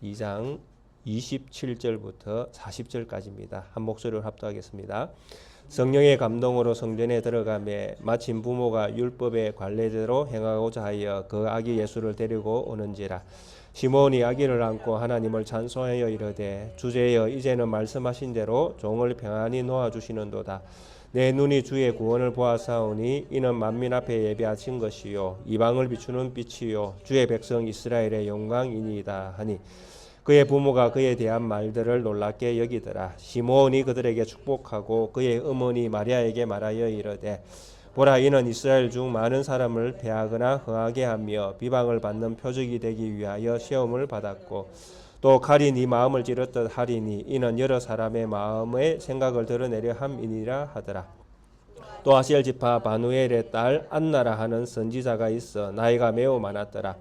2장 27절부터 40절까지입니다. 한 목소리로 합독하겠습니다. 성령의 감동으로 성전에 들어가매 마침 부모가 율법의 관례대로 행하고자 하여 그 아기 예수를 데리고 오는지라. 시몬이 아기를 안고 하나님을 찬송하여 이르되 주제여 이제는 말씀하신 대로 종을 평안히 놓아주시는도다. 내 눈이 주의 구원을 보아사오니 이는 만민 앞에 예비하신 것이요 이방을 비추는 빛이요 주의 백성 이스라엘의 영광이니이다 하니 그의 부모가 그에 대한 말들을 놀랍게 여기더라. 시몬이 그들에게 축복하고 그의 어머니 마리아에게 말하여 이르되 보라 이는 이스라엘 중 많은 사람을 패하거나 흥하게 하며 비방을 받는 표적이 되기 위하여 시험을 받았고 또 칼이 네 마음을 찌르듯 하리니 이는 여러 사람의 마음의 생각을 드러내려 함이니라 하더라. 또 아셀 지파 바누엘의 딸 안나라 하는 선지자가 있어 나이가 매우 많았더라.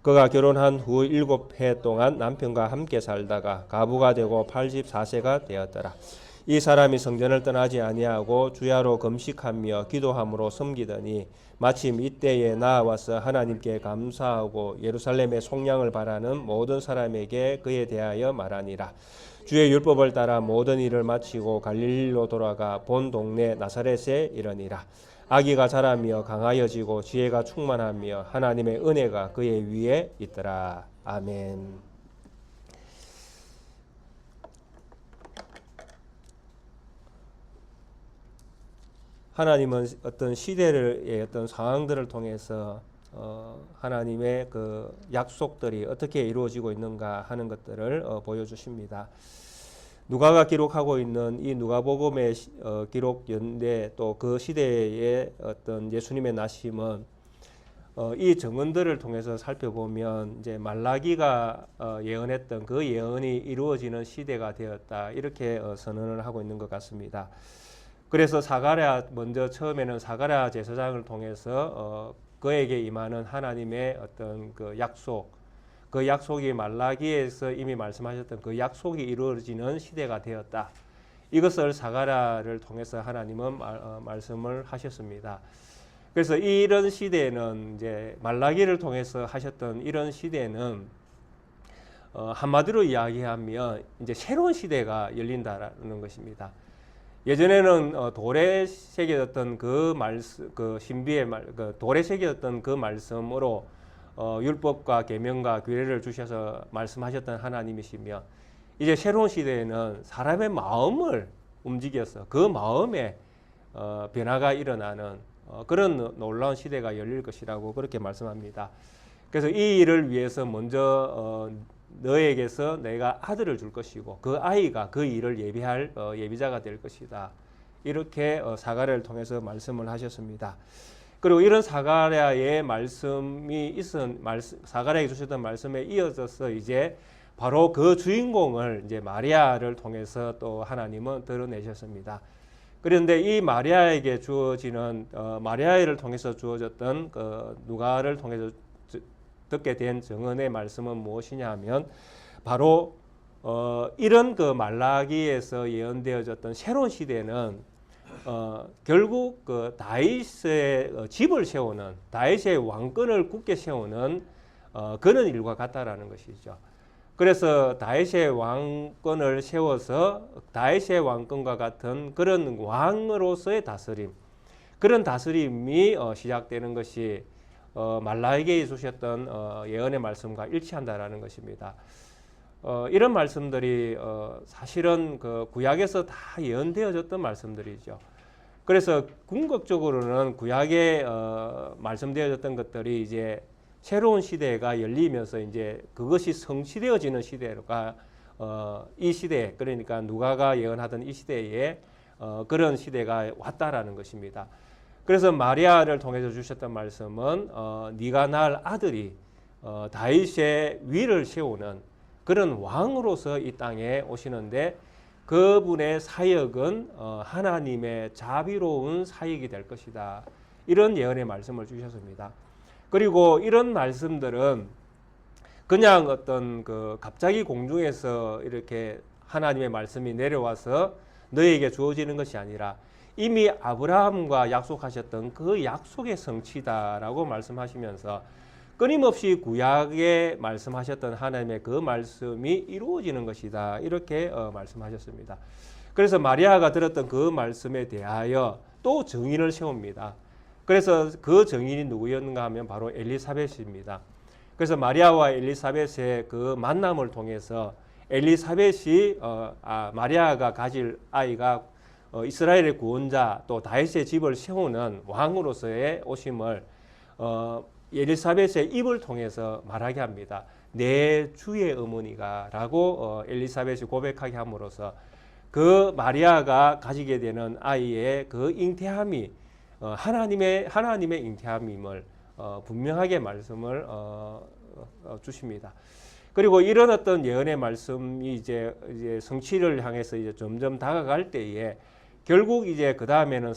그가 결혼한 후 7해 동안 남편과 함께 살다가 가부가 되고 84세가 되었더라. 이 사람이 성전을 떠나지 아니하고 주야로 금식하며 기도함으로 섬기더니 마침 이때에 나와서 하나님께 감사하고 예루살렘의 속량을 바라는 모든 사람에게 그에 대하여 말하니라. 주의 율법을 따라 모든 일을 마치고 갈릴리로 돌아가 본 동네 나사렛에 이르니라. 아기가 자라며 강하여지고 지혜가 충만하며 하나님의 은혜가 그의 위에 있더라. 아멘. 하나님은 어떤 시대의 어떤 상황들을 통해서 하나님의 그 약속들이 어떻게 이루어지고 있는가 하는 것들을 보여주십니다. 누가가 기록하고 있는 이 누가복음의 기록인데 또 그 시대의 어떤 예수님의 나심은 이 증언들을 통해서 살펴보면 이제 말라기가 예언했던 그 예언이 이루어지는 시대가 되었다 이렇게 선언을 하고 있는 것 같습니다. 그래서 사가랴 먼저 처음에는 사가랴 제사장을 통해서 그에게 임하는 하나님의 어떤 그 약속, 그 약속이 말라기에서 이미 말씀하셨던 그 약속이 이루어지는 시대가 되었다. 이것을 사가랴를 통해서 하나님은 말씀을 하셨습니다. 그래서 이런 시대는 이제 말라기를 통해서 하셨던 이런 시대는 한마디로 이야기하면 이제 새로운 시대가 열린다라는 것입니다. 예전에는 돌에 새겨졌던 그 말씀, 그 신비의 그 돌에 새겨졌던 그 말씀으로 율법과 계명과 규례를 주셔서 말씀하셨던 하나님이시며 이제 새로운 시대에는 사람의 마음을 움직여서 그 마음에 변화가 일어나는 그런 놀라운 시대가 열릴 것이라고 그렇게 말씀합니다. 그래서 이 일을 위해서 먼저 너에게서 내가 아들을 줄 것이고 그 아이가 그 일을 예비할 예비자가 될 것이다. 이렇게 사가랴를 통해서 말씀을 하셨습니다. 그리고 이런 사가랴의 말씀이 사가랴에 주셨던 말씀에 이어져서 이제 바로 그 주인공을 이제 마리아를 통해서 또 하나님은 드러내셨습니다. 그런데 이 마리아에게 주어지는 마리아를 통해서 주어졌던 누가를 통해서 듣게 된 증언의 말씀은 무엇이냐 하면 바로 이런 그 말라기에서 예언되어졌던 새로운 시대는 결국 그 다윗의 집을 세우는 다윗의 왕권을 굳게 세우는 그런 일과 같다라는 것이죠. 그래서 다윗의 왕권을 세워서 다윗의 왕권과 같은 그런 왕으로서의 다스림, 그런 다스림이 시작되는 것이 말라기에 주셨던 예언의 말씀과 일치한다라는 것입니다. 이런 말씀들이 사실은 그 구약에서 다 예언되어졌던 말씀들이죠. 그래서 궁극적으로는 구약에 말씀되어졌던 것들이 이제 새로운 시대가 열리면서 이제 그것이 성취되어지는 시대가 이 시대, 그러니까 누가가 예언하던 이 시대에 그런 시대가 왔다라는 것입니다. 그래서 마리아를 통해서 주셨던 말씀은 네가 낳을 아들이 다윗의 위를 세우는 그런 왕으로서 이 땅에 오시는데 그분의 사역은 하나님의 자비로운 사역이 될 것이다. 이런 예언의 말씀을 주셨습니다. 그리고 이런 말씀들은 그냥 어떤 그 갑자기 공중에서 이렇게 하나님의 말씀이 내려와서 너에게 주어지는 것이 아니라 이미 아브라함과 약속하셨던 그 약속의 성취다라고 말씀하시면서 끊임없이 구약에 말씀하셨던 하나님의 그 말씀이 이루어지는 것이다. 이렇게 말씀하셨습니다. 그래서 마리아가 들었던 그 말씀에 대하여 또 증인을 세웁니다. 그래서 그 증인이 누구였는가 하면 바로 엘리사벳입니다. 그래서 마리아와 엘리사벳의 그 만남을 통해서 엘리사벳이 마리아가 가질 아이가 이스라엘의 구원자 또 다윗의 집을 세우는 왕으로서의 오심을 엘리사벳의 입을 통해서 말하게 합니다. 내 주의 어머니가라고 엘리사벳이 고백하게 함으로써 그 마리아가 가지게 되는 아이의 그 잉태함이 하나님의 잉태함임을 분명하게 말씀을 주십니다. 그리고 이런 어떤 예언의 말씀이 이제 성취를 향해서 이제 점점 다가갈 때에 결국 이제 그 다음에는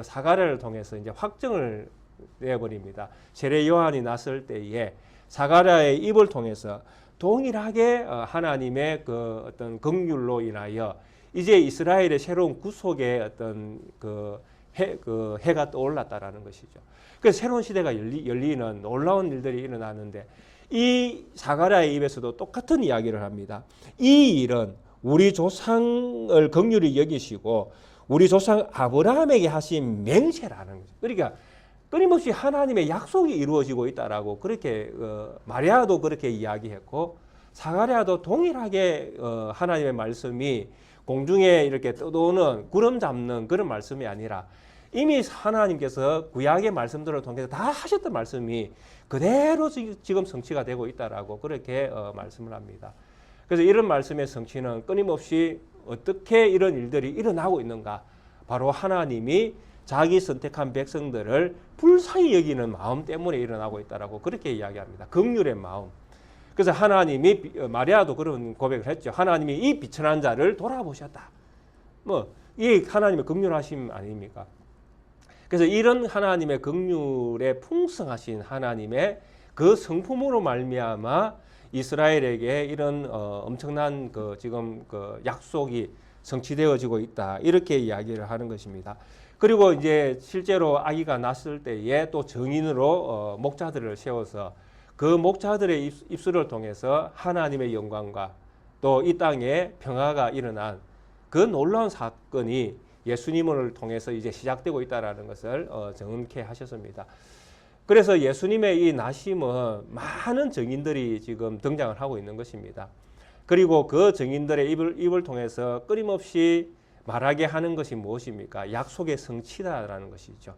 사가랴를 통해서 이제 확정을 내버립니다. 세례 요한이 났을 때에 사가랴의 입을 통해서 동일하게 하나님의 그 어떤 긍휼로 인하여 이제 이스라엘의 새로운 구속의 어떤 해가 떠올랐다라는 것이죠. 그래서 새로운 시대가 열리는 놀라운 일들이 일어나는데 이 사가랴의 입에서도 똑같은 이야기를 합니다. 이 일은 우리 조상을 긍휼히 여기시고 우리 조상 아브라함에게 하신 맹세라는 거죠. 그러니까 끊임없이 하나님의 약속이 이루어지고 있다라고 그렇게 마리아도 그렇게 이야기했고 사가랴도 동일하게 하나님의 말씀이 공중에 이렇게 떠도는 구름 잡는 그런 말씀이 아니라 이미 하나님께서 구약의 말씀들을 통해서 다 하셨던 말씀이 그대로 지금 성취가 되고 있다라고 그렇게 말씀을 합니다. 그래서 이런 말씀의 성취는 끊임없이 어떻게 이런 일들이 일어나고 있는가? 바로 하나님이 자기 선택한 백성들을 불쌍히 여기는 마음 때문에 일어나고 있다라고 그렇게 이야기합니다. 긍휼의 마음. 그래서 하나님이 마리아도 그런 고백을 했죠. 하나님이 이 비천한 자를 돌아보셨다. 이 하나님의 긍휼하심 아닙니까? 그래서 이런 하나님의 긍휼에 풍성하신 하나님의 그 성품으로 말미암아 이스라엘에게 이런 엄청난 지금 약속이 성취되어지고 있다. 이렇게 이야기를 하는 것입니다. 그리고 이제 실제로 아기가 났을 때에 또 증인으로 목자들을 세워서 그 목자들의 입술을 통해서 하나님의 영광과 또 이 땅에 평화가 일어난 그 놀라운 사건이 예수님을 통해서 이제 시작되고 있다라는 것을 정확히 하셨습니다. 그래서 예수님의 이 나심은 많은 증인들이 지금 등장을 하고 있는 것입니다. 그리고 그 증인들의 입을 통해서 끊임없이 말하게 하는 것이 무엇입니까? 약속의 성취다라는 것이죠.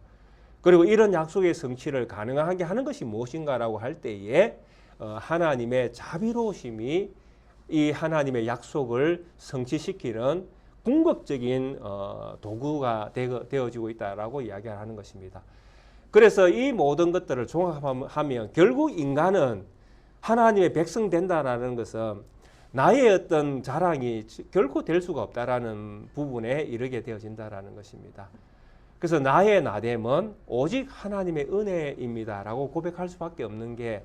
그리고 이런 약속의 성취를 가능하게 하는 것이 무엇인가라고 할 때에 하나님의 자비로우심이 이 하나님의 약속을 성취시키는 궁극적인 도구가 되어지고 있다라고 이야기를 하는 것입니다. 그래서 이 모든 것들을 종합하면 결국 인간은 하나님의 백성 된다라는 것은 나의 어떤 자랑이 결코 될 수가 없다라는 부분에 이르게 되어진다라는 것입니다. 그래서 나의 나됨은 오직 하나님의 은혜입니다라고 고백할 수밖에 없는 게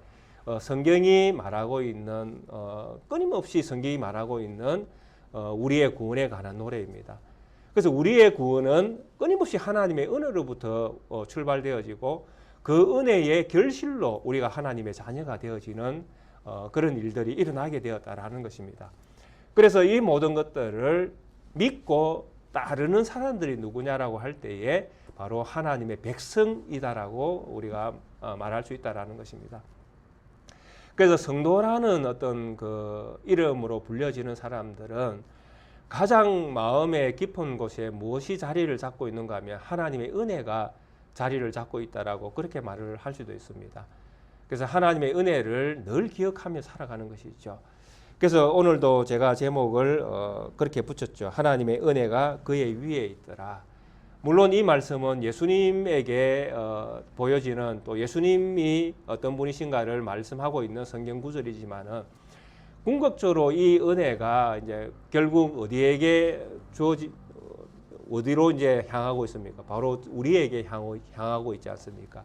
성경이 말하고 있는 끊임없이 성경이 말하고 있는 우리의 구원에 관한 노래입니다. 그래서 우리의 구원은 끊임없이 하나님의 은혜로부터 출발되어지고 그 은혜의 결실로 우리가 하나님의 자녀가 되어지는 그런 일들이 일어나게 되었다라는 것입니다. 그래서 이 모든 것들을 믿고 따르는 사람들이 누구냐라고 할 때에 바로 하나님의 백성이다라고 우리가 말할 수 있다라는 것입니다. 그래서 성도라는 어떤 그 이름으로 불려지는 사람들은 가장 마음의 깊은 곳에 무엇이 자리를 잡고 있는가 하면 하나님의 은혜가 자리를 잡고 있다라고 그렇게 말을 할 수도 있습니다. 그래서 하나님의 은혜를 늘 기억하며 살아가는 것이죠. 그래서 오늘도 제가 제목을 그렇게 붙였죠. 하나님의 은혜가 그의 위에 있더라. 물론 이 말씀은 예수님에게 보여지는 또 예수님이 어떤 분이신가를 말씀하고 있는 성경 구절이지만은 궁극적으로 이 은혜가 이제 결국 어디로 이제 향하고 있습니까? 바로 우리에게 향하고 있지 않습니까?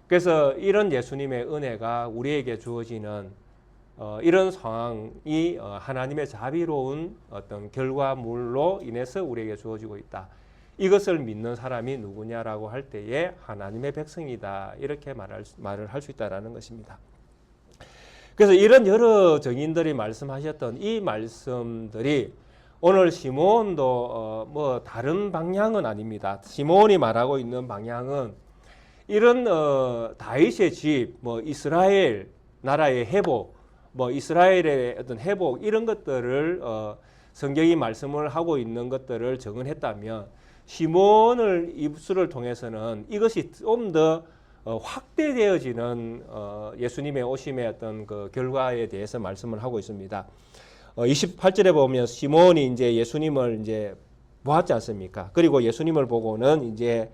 그래서 이런 예수님의 은혜가 우리에게 주어지는 이런 상황이 하나님의 자비로운 어떤 결과물로 인해서 우리에게 주어지고 있다. 이것을 믿는 사람이 누구냐라고 할 때에 하나님의 백성이다. 이렇게 말을 할 수 있다라는 것입니다. 그래서 이런 여러 정인들이 말씀하셨던 이 말씀들이 오늘 시므온도 뭐 다른 방향은 아닙니다. 시므온이 말하고 있는 방향은 이런 다윗의 집, 뭐 이스라엘 나라의 회복, 뭐 이스라엘의 어떤 회복 이런 것들을 성경이 말씀을 하고 있는 것들을 정언했다면 시므온을 입술을 통해서는 이것이 좀 더 확대되어지는 예수님의 오심의 어떤 그 결과에 대해서 말씀을 하고 있습니다. 28절에 보면 시므온이 이제 예수님을 이제 보았지 않습니까? 그리고 예수님을 보고는 이제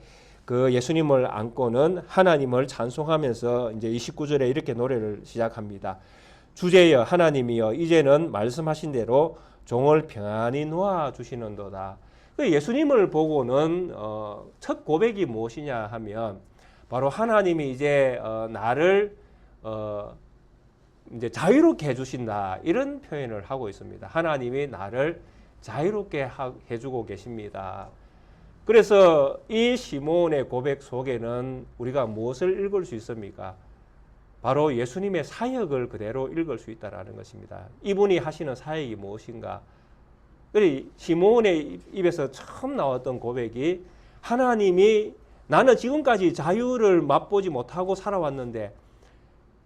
그 예수님을 안고는 하나님을 찬송하면서 이제 29절에 이렇게 노래를 시작합니다. 주제여 하나님이여 이제는 말씀하신 대로 종을 평안히 놓아 주시는도다. 예수님을 보고는 첫 고백이 무엇이냐 하면 바로 하나님이 이제 나를 이제 자유롭게 해주신다 이런 표현을 하고 있습니다. 하나님이 나를 자유롭게 해주고 계십니다. 그래서 이 시므온의 고백 속에는 우리가 무엇을 읽을 수 있습니까? 바로 예수님의 사역을 그대로 읽을 수 있다는 것입니다. 이분이 하시는 사역이 무엇인가? 시므온의 입에서 처음 나왔던 고백이 하나님이 나는 지금까지 자유를 맛보지 못하고 살아왔는데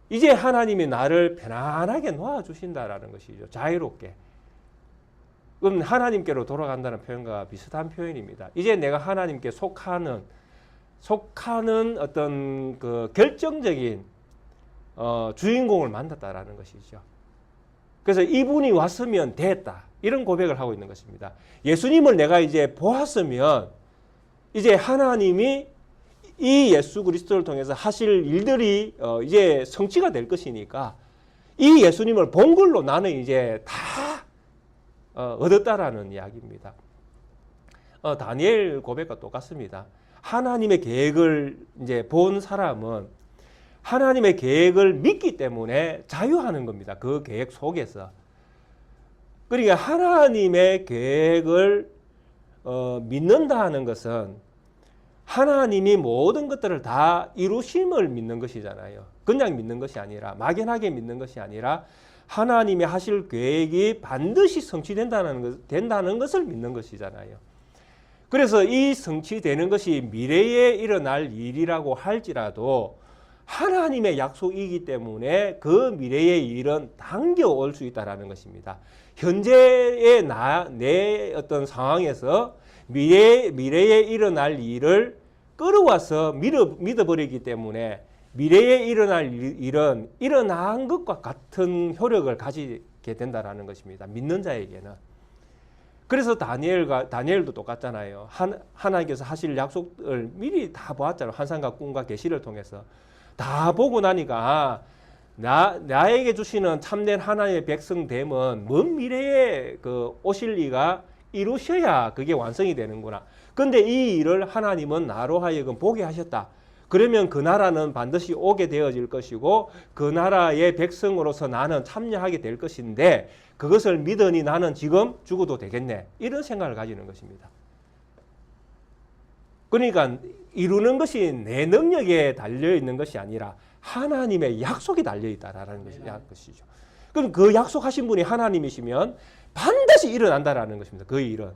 이제 하나님이 나를 편안하게 놓아주신다라는 것이죠. 자유롭게. 그럼 하나님께로 돌아간다는 표현과 비슷한 표현입니다. 이제 내가 하나님께 속하는 어떤 그 결정적인 주인공을 만났다라는 것이죠. 그래서 이분이 왔으면 됐다. 이런 고백을 하고 있는 것입니다. 예수님을 내가 이제 보았으면 이제 하나님이 이 예수 그리스도를 통해서 하실 일들이 이제 성취가 될 것이니까 이 예수님을 본 걸로 나는 이제 다 얻었다라는 이야기입니다. 다니엘 고백과 똑같습니다. 하나님의 계획을 이제 본 사람은 하나님의 계획을 믿기 때문에 자유하는 겁니다. 그 계획 속에서. 그러니까 하나님의 계획을 믿는다는 것은 하나님이 모든 것들을 다 이루심을 믿는 것이잖아요. 그냥 믿는 것이 아니라 막연하게 믿는 것이 아니라 하나님이 하실 계획이 반드시 성취된다는 것을 믿는 것이잖아요. 그래서 이 성취되는 것이 미래에 일어날 일이라고 할지라도 하나님의 약속이기 때문에 그 미래의 일은 당겨올 수 있다는 것입니다. 현재의 내 어떤 상황에서 미래에 일어날 일을 끌어와서 믿어버리기 때문에 미래에 일어날 일은 일어난 것과 같은 효력을 가지게 된다는 것입니다. 믿는 자에게는. 그래서 다니엘도 똑같잖아요. 하나님께서 하실 약속을 미리 다 보았잖아요. 환상과 꿈과 계시를 통해서. 다 보고 나니까 나에게 주시는 참된 하나님의 백성됨은 먼 미래에 그 오실 이가 이루셔야 그게 완성이 되는구나. 근데 이 일을 하나님은 나로 하여금 보게 하셨다. 그러면 그 나라는 반드시 오게 되어질 것이고 그 나라의 백성으로서 나는 참여하게 될 것인데 그것을 믿으니 나는 지금 죽어도 되겠네. 이런 생각을 가지는 것입니다. 그러니까 이루는 것이 내 능력에 달려있는 것이 아니라 하나님의 약속이 달려있다라는 것이죠. 그럼 그 약속하신 분이 하나님이시면 반드시 일어난다라는 것입니다. 그 일은.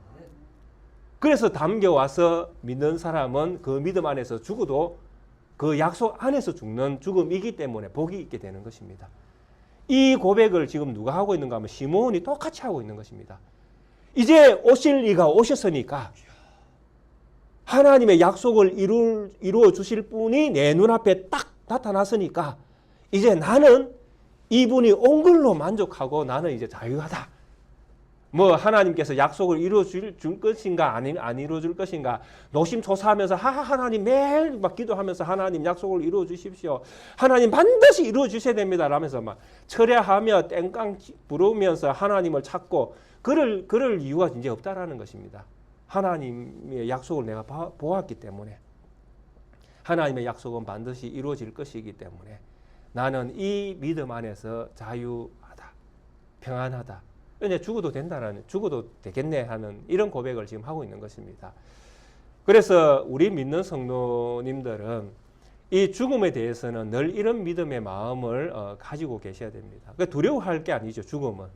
그래서 담겨와서 믿는 사람은 그 믿음 안에서 죽어도 그 약속 안에서 죽는 죽음이기 때문에 복이 있게 되는 것입니다. 이 고백을 지금 누가 하고 있는가 하면 시므온이 똑같이 하고 있는 것입니다. 이제 오실 이가 오셨으니까 하나님의 약속을 이루어 주실 분이 내 눈앞에 딱 나타났으니까 이제 나는 이분이 온 걸로 만족하고 나는 이제 자유하다. 뭐 하나님께서 약속을 이루어 줄 것인가 안 이루어 줄 것인가 노심초사하면서 하나님 매일 막 기도하면서 하나님 약속을 이루어 주십시오. 하나님 반드시 이루어 주셔야 됩니다. 라면서 막 철야하며 땡깡 부르면서 하나님을 찾고 그럴 이유가 이제 없다라는 것입니다. 하나님의 약속을 내가 보았기 때문에 하나님의 약속은 반드시 이루어질 것이기 때문에 나는 이 믿음 안에서 자유하다. 평안하다. 이제 죽어도 되겠네 하는 이런 고백을 지금 하고 있는 것입니다. 그래서 우리 믿는 성도님들은 이 죽음에 대해서는 늘 이런 믿음의 마음을 가지고 계셔야 됩니다. 그러니까 두려워할 게 아니죠. 죽음은.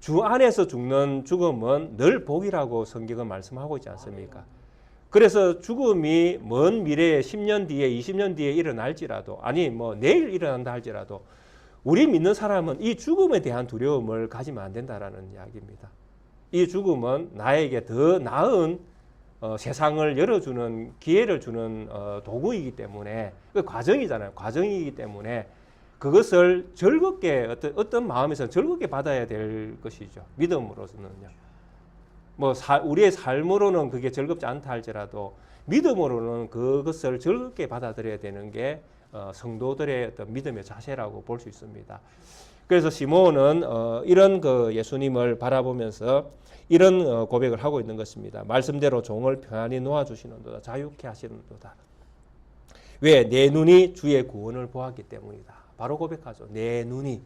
주 안에서 죽는 죽음은 늘 복이라고 성경은 말씀하고 있지 않습니까? 그래서 죽음이 먼 미래에 10년 뒤에 20년 뒤에 일어날지라도 아니 뭐 내일 일어난다 할지라도 우리 믿는 사람은 이 죽음에 대한 두려움을 가지면 안 된다라는 이야기입니다. 이 죽음은 나에게 더 나은 세상을 열어주는 기회를 주는 도구이기 때문에 그 과정이잖아요. 과정이기 때문에 그것을 즐겁게 어떤 마음에서 즐겁게 받아야 될 것이죠. 믿음으로서는요. 뭐 우리의 삶으로는 그게 즐겁지 않다 할지라도 믿음으로는 그것을 즐겁게 받아들여야 되는 게 성도들의 어떤 믿음의 자세라고 볼 수 있습니다. 그래서 시몬은 이런 그 예수님을 바라보면서 이런 고백을 하고 있는 것입니다. 말씀대로 종을 평안히 놓아주시는도다. 자유케 하시는도다. 왜? 내 눈이 주의 구원을 보았기 때문이다. 바로 고백하죠. 내 눈이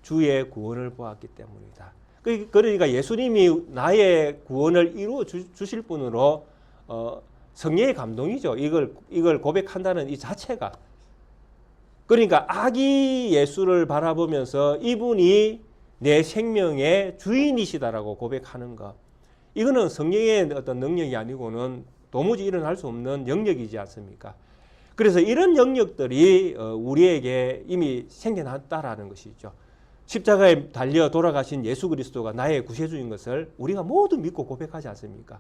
주의 구원을 보았기 때문이다. 그러니까 예수님이 나의 구원을 이루어 주실 분으로 성령의 감동이죠. 이걸 고백한다는 이 자체가. 그러니까 아기 예수를 바라보면서 이분이 내 생명의 주인이시다라고 고백하는 것. 이거는 성령의 어떤 능력이 아니고는 도무지 일어날 수 없는 영역이지 않습니까? 그래서 이런 영역들이 우리에게 이미 생겨났다라는 것이죠. 십자가에 달려 돌아가신 예수 그리스도가 나의 구세주인 것을 우리가 모두 믿고 고백하지 않습니까?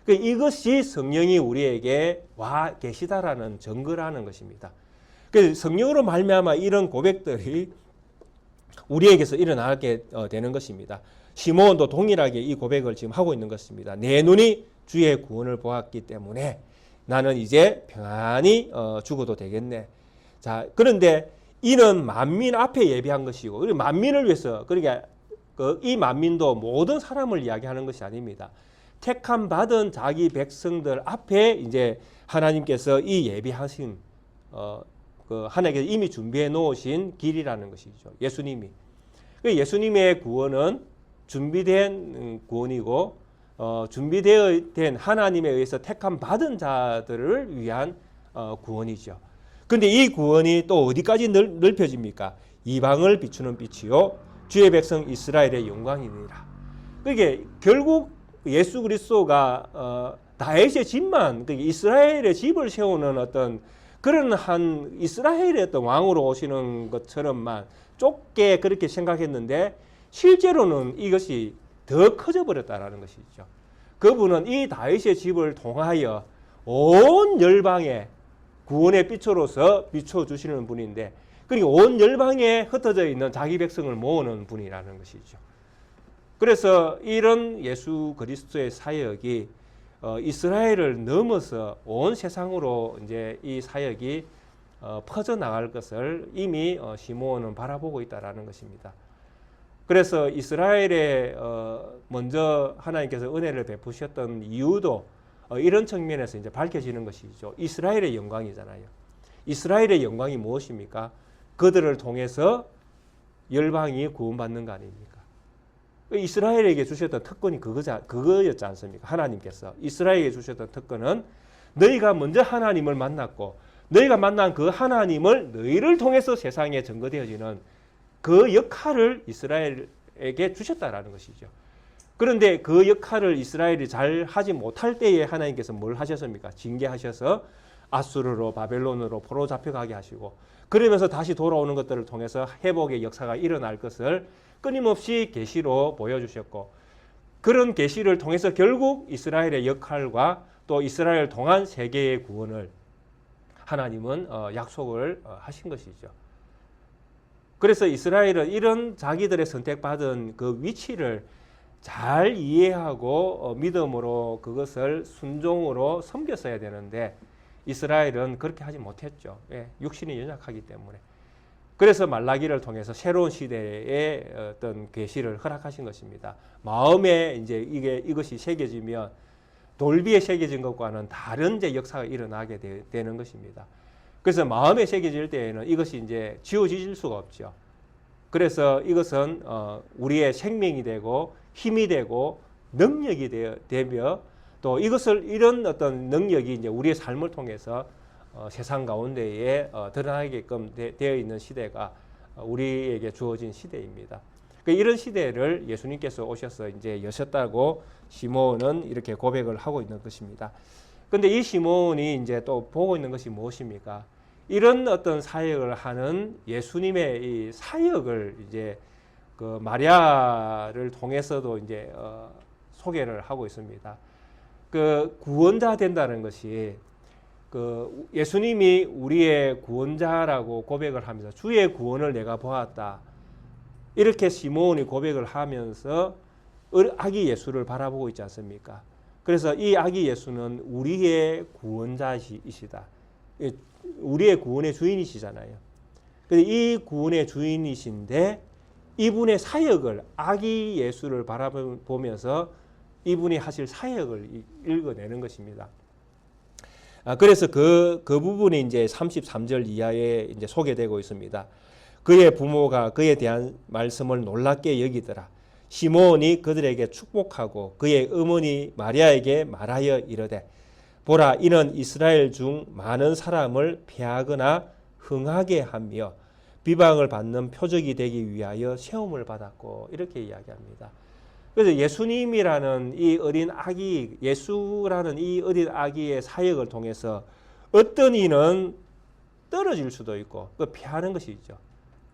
이것이 성령이 우리에게 와 계시다라는 증거라는 것입니다. 그래서 성령으로 말미암아 이런 고백들이 우리에게서 일어나게 되는 것입니다. 시몬도 동일하게 이 고백을 지금 하고 있는 것입니다. 내 눈이 주의 구원을 보았기 때문에 나는 이제 평안히 죽어도 되겠네. 자, 그런데 이는 만민 앞에 예비한 것이고, 그리고 만민을 위해서, 그러니까 이 만민도 모든 사람을 이야기하는 것이 아닙니다. 택함 받은 자기 백성들 앞에 이제 하나님께서 이 예비하신 하나님께서 이미 준비해 놓으신 길이라는 것이죠. 예수님이. 예수님의 구원은 준비된 구원이고 준비된 하나님에 의해서 택함 받은 자들을 위한 구원이죠. 그런데 이 구원이 또 어디까지 넓혀집니까? 이방을 비추는 빛이요 주의 백성 이스라엘의 영광이니라. 그게 결국 예수 그리스도가 다윗의 집만 이스라엘의 집을 세우는 어떤 그런 한 이스라엘의 어떤 왕으로 오시는 것처럼만 좁게 그렇게 생각했는데 실제로는 이것이 더 커져 버렸다라는 것이죠. 그분은 이 다윗의 집을 통하여 온 열방에 구원의 빛으로서 비춰주시는 분인데, 그러니까 온 열방에 흩어져 있는 자기 백성을 모으는 분이라는 것이죠. 그래서 이런 예수 그리스도의 사역이 이스라엘을 넘어서 온 세상으로 이제 이 사역이 퍼져 나갈 것을 이미 시몬은 바라보고 있다라는 것입니다. 그래서 이스라엘에 먼저 하나님께서 은혜를 베푸셨던 이유도 이런 측면에서 이제 밝혀지는 것이죠. 이스라엘의 영광이잖아요. 이스라엘의 영광이 무엇입니까? 그들을 통해서 열방이 구원받는 거 아닙니까? 이스라엘에게 주셨던 특권이 그거였지 않습니까? 하나님께서 이스라엘에게 주셨던 특권은 너희가 먼저 하나님을 만났고 너희가 만난 그 하나님을 너희를 통해서 세상에 증거되어지는 그 역할을 이스라엘에게 주셨다라는 것이죠. 그런데 그 역할을 이스라엘이 잘 하지 못할 때에 하나님께서 뭘 하셨습니까? 징계하셔서 아수르로 바벨론으로 포로 잡혀가게 하시고, 그러면서 다시 돌아오는 것들을 통해서 회복의 역사가 일어날 것을 끊임없이 계시로 보여주셨고, 그런 계시를 통해서 결국 이스라엘의 역할과 또 이스라엘 통한 세계의 구원을 하나님은 약속을 하신 것이죠. 그래서 이스라엘은 이런 자기들의 선택받은 그 위치를 잘 이해하고 믿음으로 그것을 순종으로 섬겼어야 되는데 이스라엘은 그렇게 하지 못했죠. 예, 육신이 연약하기 때문에. 그래서 말라기를 통해서 새로운 시대의 어떤 계시를 허락하신 것입니다. 마음에 이제 이것이 새겨지면 돌비에 새겨진 것과는 다른 이제 역사가 일어나게 되는 것입니다. 그래서 마음에 새겨질 때에는 이것이 이제 지워질 수가 없죠. 그래서 이것은 우리의 생명이 되고 힘이 되고 능력이 되며 또 이것을 이런 어떤 능력이 이제 우리의 삶을 통해서 세상 가운데에 드러나게끔 되어 있는 시대가 우리에게 주어진 시대입니다. 이런 시대를 예수님께서 오셔서 이제 여셨다고 시몬은 이렇게 고백을 하고 있는 것입니다. 근데 이 시몬이 이제 또 보고 있는 것이 무엇입니까? 이런 어떤 사역을 하는 예수님의 이 사역을 이제 그 마리아를 통해서도 이제 소개를 하고 있습니다. 그 구원자 된다는 것이 그 예수님이 우리의 구원자라고 고백을 하면서 주의 구원을 내가 보았다. 이렇게 시몬이 고백을 하면서 아기 예수를 바라보고 있지 않습니까? 그래서 이 아기 예수는 우리의 구원자이시다. 우리의 구원의 주인이시잖아요. 그래서 이 구원의 주인이신데 이분의 사역을 아기 예수를 바라보면서 이분이 하실 사역을 읽어내는 것입니다. 그래서 그 부분이 이제 33절 이하에 이제 소개되고 있습니다. 그의 부모가 그에 대한 말씀을 놀랍게 여기더라. 시몬이 그들에게 축복하고 그의 어머니 마리아에게 말하여 이르되 보라 이는 이스라엘 중 많은 사람을 패하거나 흥하게 하며 비방을 받는 표적이 되기 위하여 세움을 받았고 이렇게 이야기합니다. 그래서 예수님이라는 이 어린 아기, 예수라는 이 어린 아기의 사역을 통해서 어떤 이는 떨어질 수도 있고 피하는 것이 있죠.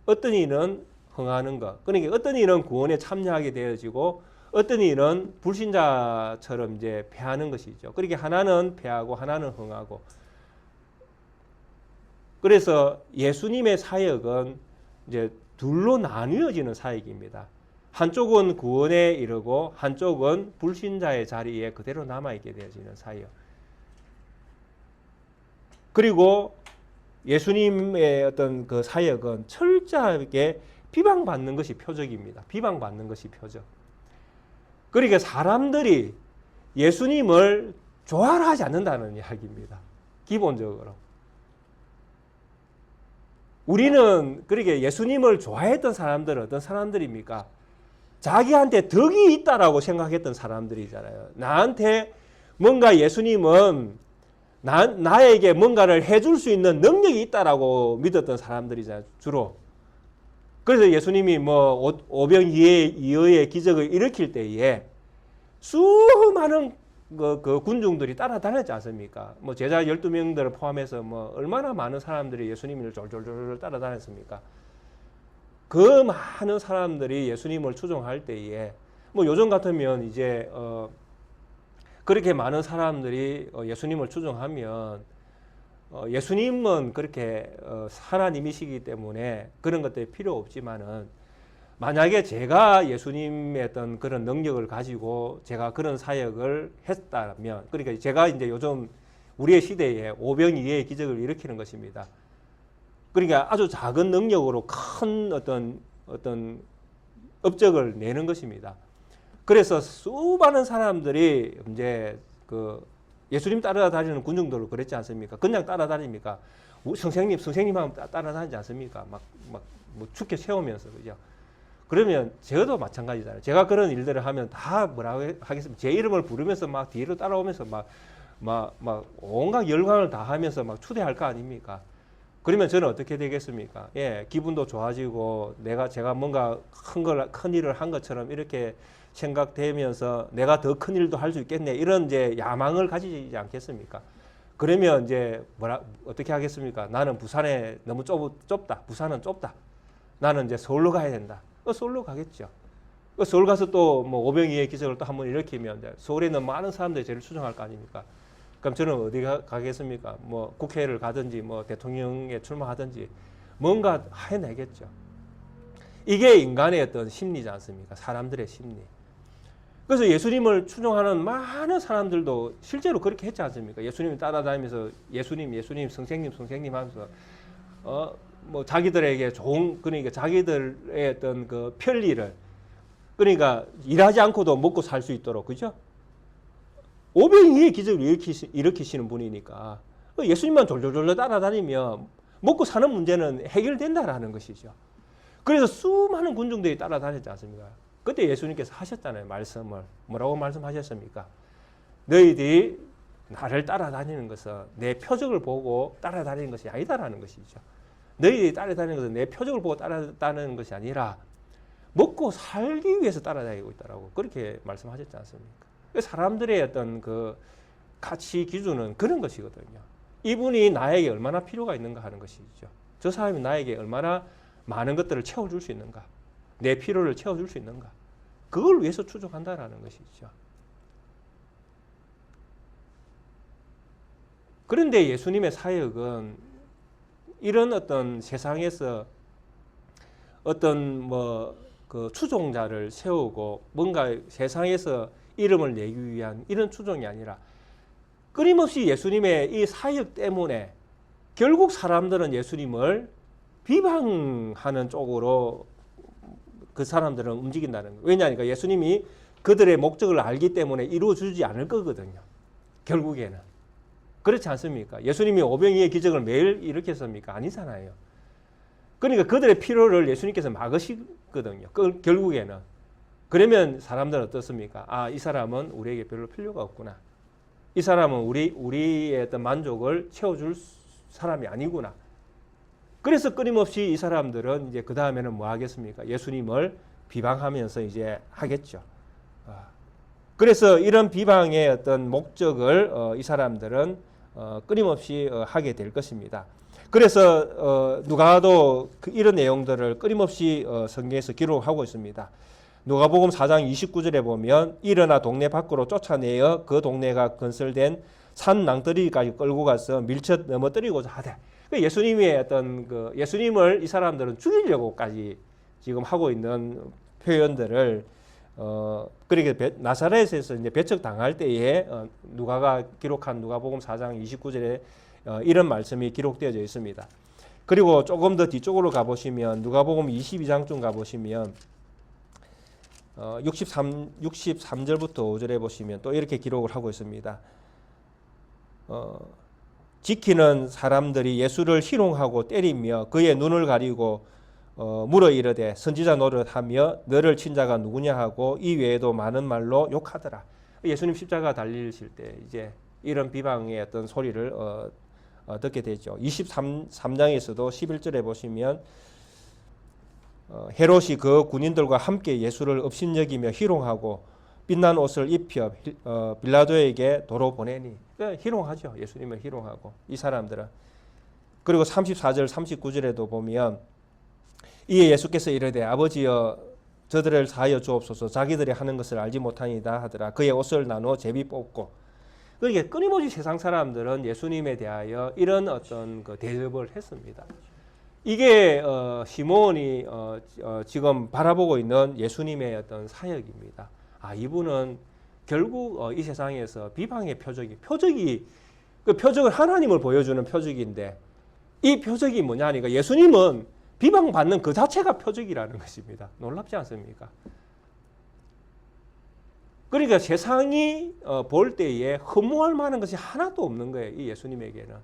어떤 이는 흥하는 것. 그러니까 어떤 이는 구원에 참여하게 되어지고 어떤 이는 불신자처럼 이제 패하는 것이죠. 그렇게 하나는 패하고 하나는 흥하고. 그래서 예수님의 사역은 이제 둘로 나뉘어지는 사역입니다. 한쪽은 구원에 이르고 한쪽은 불신자의 자리에 그대로 남아있게 되어지는 사역. 그리고 예수님의 어떤 그 사역은 철저하게 비방받는 것이 표적입니다. 비방받는 것이 표적. 그러니까 사람들이 예수님을 좋아하지 않는다는 이야기입니다. 기본적으로. 우리는 그렇게 예수님을 좋아했던 사람들은 어떤 사람들입니까? 자기한테 덕이 있다라고 생각했던 사람들이잖아요. 나한테 뭔가 예수님은 나에게 뭔가를 해줄 수 있는 능력이 있다라고 믿었던 사람들이잖아요. 주로. 그래서 예수님이 뭐 오병이어의 기적을 일으킬 때에 수많은 그 군중들이 따라다녔지 않습니까? 뭐 제자 12명들을 포함해서 뭐 얼마나 많은 사람들이 예수님을 졸졸졸 따라다녔습니까? 그 많은 사람들이 예수님을 추종할 때에 뭐 요즘 같으면 이제 그렇게 많은 사람들이 예수님을 추종하면 예수님은 그렇게 하나님이시기 때문에 그런 것들이 필요 없지만은 만약에 제가 예수님의 어떤 그런 능력을 가지고 제가 그런 사역을 했다면 그러니까 제가 이제 요즘 우리의 시대에 오병이어의 기적을 일으키는 것입니다. 그러니까 아주 작은 능력으로 큰 어떤 업적을 내는 것입니다. 그래서 수많은 사람들이 이제 그 예수님 따라다니는 군중들로 그랬지 않습니까? 그냥 따라다닙니까? 선생님하고 따라다니지 않습니까? 막 뭐 죽게 세우면서 그죠? 그러면 저도 마찬가지잖아요. 제가 그런 일들을 하면 다 뭐라고 하겠습니까? 제 이름을 부르면서 막 뒤로 따라오면서 막 온갖 열광을 다 하면서 막 추대할 거 아닙니까? 그러면 저는 어떻게 되겠습니까? 예, 기분도 좋아지고 제가 뭔가 큰 일을 한 것처럼 이렇게 생각되면서 내가 더 큰 일도 할 수 있겠네. 이런 이제 야망을 가지지 않겠습니까? 그러면 이제 어떻게 하겠습니까? 나는 부산에 너무 좁다. 부산은 좁다. 나는 이제 서울로 가야 된다. 서울로 가겠죠. 서울 가서 또 뭐 오병이의 기적을 또 한번 일으키면 서울에 있는 많은 사람들이 저를 추종할 거 아닙니까? 그럼 저는 어디 가겠습니까? 뭐 국회를 가든지 뭐 대통령에 출마하든지 뭔가 해내겠죠. 이게 인간의 어떤 심리지 않습니까? 사람들의 심리. 그래서 예수님을 추종하는 많은 사람들도 실제로 그렇게 했지 않습니까? 예수님을 따라다니면서 예수님, 선생님 하면서 뭐 자기들에게 좋은 그러니까 자기들의 어떤 그 편리를 그러니까 일하지 않고도 먹고 살 수 있도록 그죠? 오병이의 기적을 일으키시는 분이니까 예수님만 졸졸졸 따라다니면 먹고 사는 문제는 해결된다라는 것이죠. 그래서 수많은 군중들이 따라다녔지 않습니까? 그때 예수님께서 하셨잖아요. 말씀을. 뭐라고 말씀하셨습니까? 너희들이 나를 따라다니는 것은 내 표적을 보고 따라다니는 것이 아니다라는 것이죠. 너희들이 따라다니는 것은 내 표적을 보고 따라다니는 것이 아니라 먹고 살기 위해서 따라다니고 있다라고 그렇게 말씀하셨지 않습니까? 사람들의 어떤 그 가치 기준은 그런 것이거든요. 이분이 나에게 얼마나 필요가 있는가 하는 것이죠. 저 사람이 나에게 얼마나 많은 것들을 채워줄 수 있는가, 내 필요를 채워줄 수 있는가, 그걸 위해서 추종한다라는 것이죠. 그런데 예수님의 사역은 이런 어떤 세상에서 어떤 그 추종자를 세우고 뭔가 세상에서 이름을 내기 위한 이런 추종이 아니라 끊임없이 예수님의 이 사역 때문에 결국 사람들은 예수님을 비방하는 쪽으로 그 사람들은 움직인다는 거예요. 왜냐하니까 예수님이 그들의 목적을 알기 때문에 이루어주지 않을 거거든요. 결국에는. 그렇지 않습니까? 예수님이 오병이의 기적을 매일 일으켰습니까? 아니잖아요. 그러니까 그들의 필요를 예수님께서 막으시거든요. 결국에는. 그러면 사람들은 어떻습니까? 아, 이 사람은 우리에게 별로 필요가 없구나. 이 사람은 우리의 어떤 만족을 채워줄 사람이 아니구나. 그래서 끊임없이 이 사람들은 이제 그 다음에는 뭐 하겠습니까? 예수님을 비방하면서 이제 하겠죠. 그래서 이런 비방의 어떤 목적을 이 사람들은 끊임없이 하게 될 것입니다. 그래서 누가도 이런 내용들을 끊임없이 성경에서 기록하고 있습니다. 누가복음 4장 29절에 보면 일어나 동네 밖으로 쫓아내어 그 동네가 건설된 산 낭떠러리까지 끌고 가서 밀쳐 넘어뜨리고자 하되, 예수님의 어떤 그 예수님을 이 사람들은 죽이려고까지 지금 하고 있는 표현들을 그렇게 나사렛에서 이제 배척당할 때에 누가가 기록한 누가복음 4장 29절에 이런 말씀이 기록되어져 있습니다. 그리고 조금 더 뒤쪽으로 가보시면 누가복음 22장쯤 가보시면 63절부터 5절에 보시면 또 이렇게 기록을 하고 있습니다. 지키는 사람들이 예수를 희롱하고 때리며 그의 눈을 가리고 물어 이르되 선지자 노릇하며 너를 친 자가 누구냐 하고 이 외에도 많은 말로 욕하더라. 예수님 십자가 달리실 때 이제 이런 비방의 어떤 소리를 듣게 되죠. 23장에서도 11절에 보시면 헤롯이 그 군인들과 함께 예수를 업신여기며 희롱하고 빛난 옷을 입혀 빌라도에게 도로 보내니, 그러니까 희롱하죠. 예수님을 희롱하고 이 사람들은. 그리고 34절 39절에도 보면 이에 예수께서 이르되 아버지여 저들을 사하여 주옵소서 자기들이 하는 것을 알지 못하니이다 하더라. 그의 옷을 나누어 제비 뽑고. 그러니까 끊임없이 세상 사람들은 예수님에 대하여 이런 어떤 그 대접을 했습니다. 이게 시몬이 지금 바라보고 있는 예수님의 어떤 사역입니다. 아, 이분은 결국 이 세상에서 비방의 표적이 그 표적은 하나님을 보여주는 표적인데, 이 표적이 뭐냐니까 예수님은 비방받는 그 자체가 표적이라는 것입니다. 놀랍지 않습니까? 그러니까 세상이 볼 때에 흠모할 만한 것이 하나도 없는 거예요. 이 예수님에게는.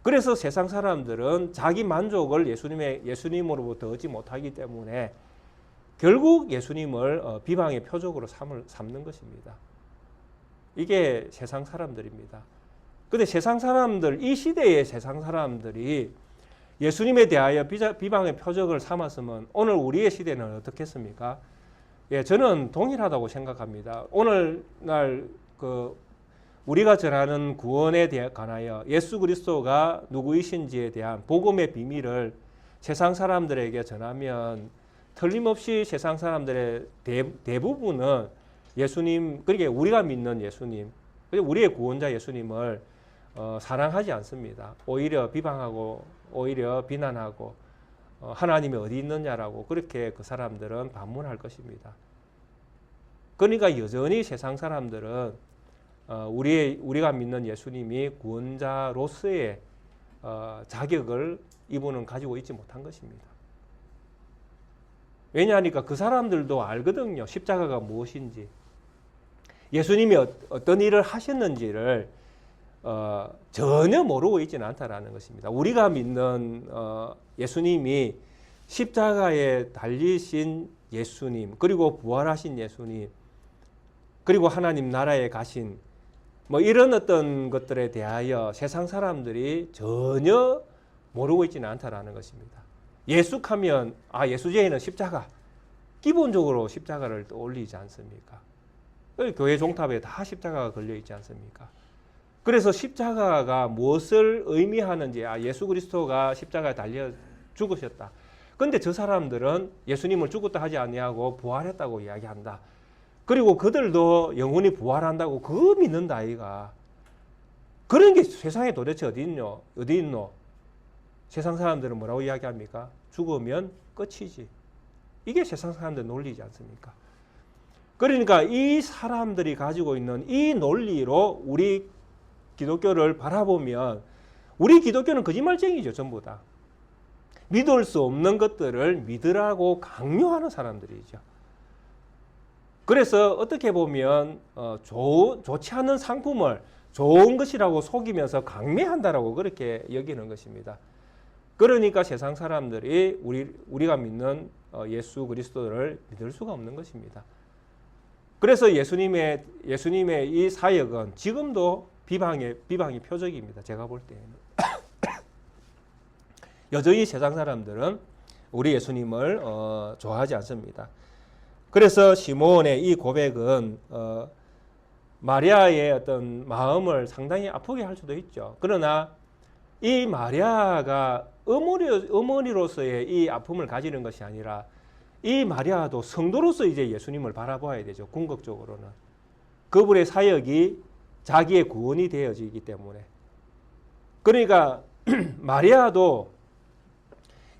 그래서 세상 사람들은 자기 만족을 예수님으로부터 얻지 못하기 때문에 결국 예수님을 비방의 표적으로 삼는 것입니다. 이게 세상 사람들입니다. 그런데 세상 사람들, 이 시대의 세상 사람들이 예수님에 대하여 비방의 표적을 삼았으면 오늘 우리의 시대는 어떻겠습니까? 예, 저는 동일하다고 생각합니다. 오늘날 우리가 전하는 구원에 관하여 예수 그리스도가 누구이신지에 대한 복음의 비밀을 세상 사람들에게 전하면 틀림없이 세상 사람들의 대부분은 예수님, 그러니까 우리가 믿는 예수님, 우리의 구원자 예수님을 사랑하지 않습니다. 오히려 비방하고 오히려 비난하고 하나님이 어디 있느냐라고 그렇게 그 사람들은 반문할 것입니다. 그러니까 여전히 세상 사람들은 우리가 믿는 예수님이 구원자로서의 자격을 이분은 가지고 있지 못한 것입니다. 왜냐하니까 그 사람들도 알거든요. 십자가가 무엇인지, 예수님이 어떤 일을 하셨는지를 전혀 모르고 있지는 않다라는 것입니다. 우리가 믿는 예수님이 십자가에 달리신 예수님, 그리고 부활하신 예수님, 그리고 하나님 나라에 가신 뭐 이런 어떤 것들에 대하여 세상 사람들이 전혀 모르고 있지는 않다라는 것입니다. 예수하면 예수제에는 십자가, 기본적으로 십자가를 떠올리지 않습니까? 교회 종탑에 다 십자가가 걸려 있지 않습니까? 그래서 십자가가 무엇을 의미하는지, 예수 그리스도가 십자가에 달려 죽으셨다. 근데 저 사람들은 예수님을 죽었다 하지 아니하고 부활했다고 이야기한다. 그리고 그들도 영혼이 부활한다고 그거 믿는다 아이가. 그런 게 세상에 도대체 어디 있노? 세상 사람들은 뭐라고 이야기합니까? 죽으면 끝이지. 이게 세상 사람들 논리지 않습니까? 그러니까 이 사람들이 가지고 있는 이 논리로 우리 기독교를 바라보면 우리 기독교는 거짓말쟁이죠. 전부 다. 믿을 수 없는 것들을 믿으라고 강요하는 사람들이죠. 그래서 어떻게 보면 좋지 않은 상품을 좋은 것이라고 속이면서 강매한다라고 그렇게 여기는 것입니다. 그러니까 세상 사람들이 우리가 믿는 예수 그리스도를 믿을 수가 없는 것입니다. 그래서 예수님의 이 사역은 지금도 비방의 표적입니다. 제가 볼 때는 여전히 세상 사람들은 우리 예수님을 좋아하지 않습니다. 그래서 시몬의 이 고백은 마리아의 어떤 마음을 상당히 아프게 할 수도 있죠. 그러나 이 마리아가 어머니로서의 이 아픔을 가지는 것이 아니라 이 마리아도 성도로서 이제 예수님을 바라봐야 되죠. 궁극적으로는 그분의 사역이 자기의 구원이 되어지기 때문에. 그러니까 마리아도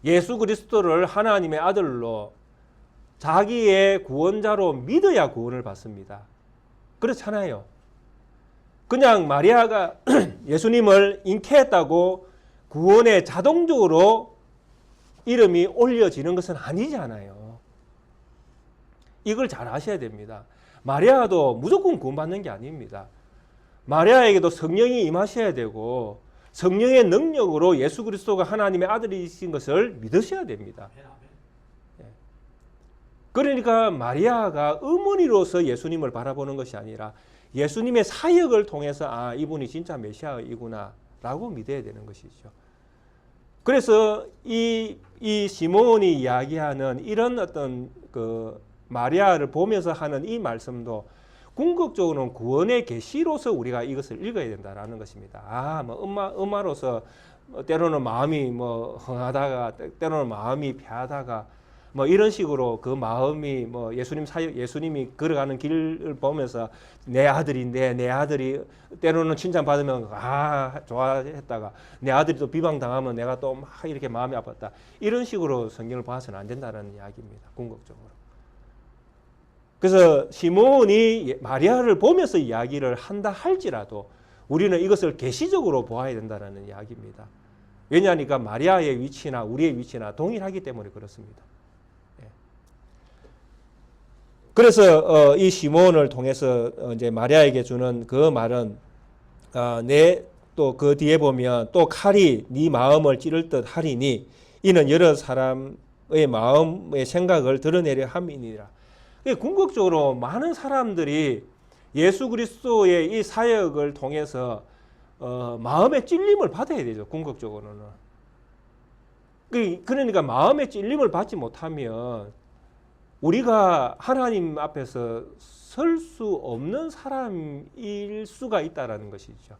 예수 그리스도를 하나님의 아들로 자기의 구원자로 믿어야 구원을 받습니다. 그렇잖아요. 그냥 마리아가 예수님을 잉태했다고 구원에 자동적으로 이름이 올려지는 것은 아니잖아요. 이걸 잘 아셔야 됩니다. 마리아도 무조건 구원받는 게 아닙니다. 마리아에게도 성령이 임하셔야 되고 성령의 능력으로 예수 그리스도가 하나님의 아들이신 것을 믿으셔야 됩니다. 그러니까 마리아가 어머니로서 예수님을 바라보는 것이 아니라 예수님의 사역을 통해서 이분이 진짜 메시아이구나 라고 믿어야 되는 것이죠. 그래서 이 시몬이 이야기하는 이런 어떤 그 마리아를 보면서 하는 이 말씀도 궁극적으로는 구원의 계시로서 우리가 이것을 읽어야 된다라는 것입니다. 뭐 엄마로서 때로는 마음이 뭐 흥하다가 때로는 마음이 패하다가 뭐 이런 식으로 그 마음이 뭐 예수님이 걸어가는 길을 보면서 내 아들인데 내 아들이 때로는 칭찬받으면 좋아했다가 내 아들이 또 비방당하면 내가 또 막 이렇게 마음이 아팠다. 이런 식으로 성경을 봐서는 안 된다는 이야기입니다. 궁극적으로. 그래서 시몬이 마리아를 보면서 이야기를 한다 할지라도 우리는 이것을 계시적으로 보아야 된다는 이야기입니다. 왜냐하니까 마리아의 위치나 우리의 위치나 동일하기 때문에 그렇습니다. 그래서 이 시몬을 통해서 이제 마리아에게 주는 그 말은 또 그 뒤에 보면 또 칼이 네 마음을 찌를 듯 하리니 이는 여러 사람의 마음의 생각을 드러내려 함이니라. 궁극적으로 많은 사람들이 예수 그리스도의 이 사역을 통해서 마음의 찔림을 받아야 되죠. 궁극적으로는. 그러니까 마음의 찔림을 받지 못하면 우리가 하나님 앞에서 설 수 없는 사람일 수가 있다라는 것이죠.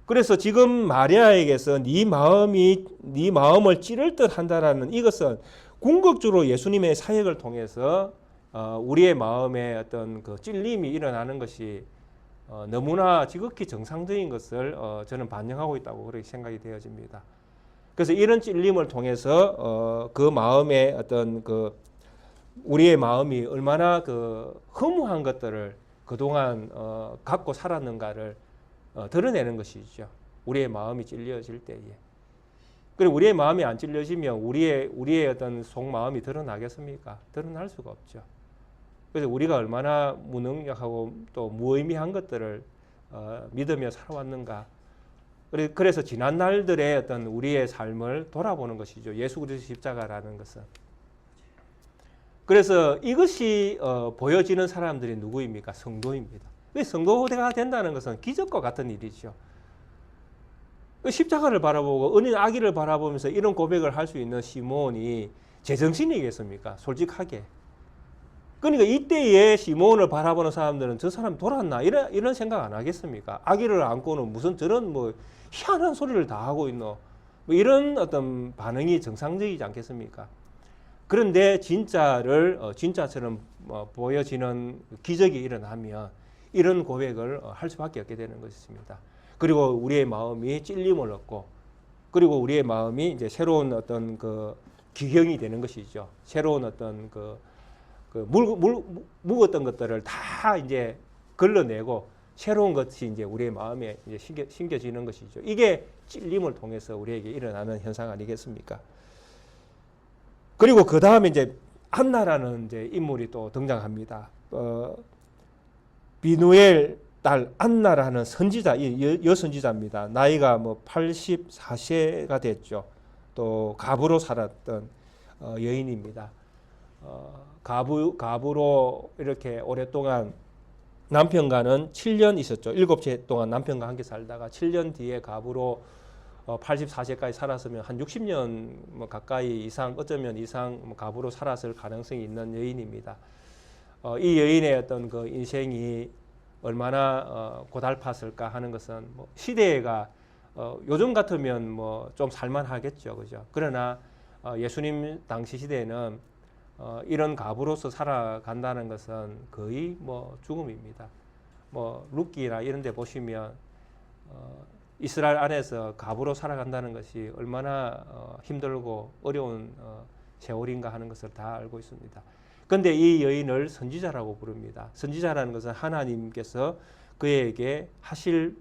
그래서 지금 마리아에게서 네 마음을 찌를 듯 한다라는 이것은 궁극적으로 예수님의 사역을 통해서 우리의 마음에 어떤 그 찔림이 일어나는 것이 너무나 지극히 정상적인 것을 저는 반영하고 있다고 그렇게 생각이 되어집니다. 그래서 이런 찔림을 통해서 그 마음의 어떤 그 우리의 마음이 얼마나 그 허무한 것들을 그동안 갖고 살았는가를 드러내는 것이죠. 우리의 마음이 찔려질 때에. 그리고 우리의 마음이 안 찔려지면 우리의 어떤 속마음이 드러나겠습니까? 드러날 수가 없죠. 그래서 우리가 얼마나 무능력하고 또 무의미한 것들을 믿으며 살아왔는가. 그래서 지난 날들의 어떤 우리의 삶을 돌아보는 것이죠. 예수 그리스도 십자가라는 것은. 그래서 이것이 보여지는 사람들이 누구입니까? 성도입니다. 성도가 된다는 것은 기적과 같은 일이죠. 십자가를 바라보고 은인 아기를 바라보면서 이런 고백을 할 수 있는 시몬이 제정신이겠습니까? 솔직하게. 그러니까 이때에 시몬을 바라보는 사람들은 저 사람 돌았나 이런 생각 안 하겠습니까? 아기를 안고는 무슨 저런 뭐 희한한 소리를 다 하고 있노? 뭐 이런 어떤 반응이 정상적이지 않겠습니까? 그런데 진짜처럼 보여지는 기적이 일어나면 이런 고백을 할 수밖에 없게 되는 것입니다. 그리고 우리의 마음이 찔림을 얻고, 그리고 우리의 마음이 이제 새로운 어떤 그 기경이 되는 것이죠. 새로운 어떤 묵었던 것들을 다 이제 걸러내고 새로운 것이 이제 우리의 마음에 이제 심겨지는 것이죠. 이게 찔림을 통해서 우리에게 일어나는 현상 아니겠습니까? 그리고 그 다음에 이제 안나라는 이제 인물이 또 등장합니다. 비누엘 딸 안나라는 선지자, 여선지자입니다. 나이가 뭐 84세가 됐죠. 또 가부로 살았던 여인입니다. 가부로 이렇게 오랫동안 남편과는 7년 있었죠. 7째 동안 남편과 함께 살다가 7년 뒤에 가부로 84세까지 살았으면 한 60년 뭐 가까이 이상, 어쩌면 이상 가부로 살았을 가능성이 있는 여인입니다. 이 여인의 어떤 그 인생이 얼마나 고달팠을까 하는 것은 뭐 시대가 요즘 같으면 뭐 좀 살만하겠죠, 그죠? 그러나 예수님 당시 시대에는 이런 가부로서 살아간다는 것은 거의 뭐 죽음입니다. 뭐 룻기나 이런 데 보시면 이스라엘 안에서 가부로 살아간다는 것이 얼마나 힘들고 어려운 세월인가 하는 것을 다 알고 있습니다. 그런데 이 여인을 선지자라고 부릅니다. 선지자라는 것은 하나님께서 그에게 하실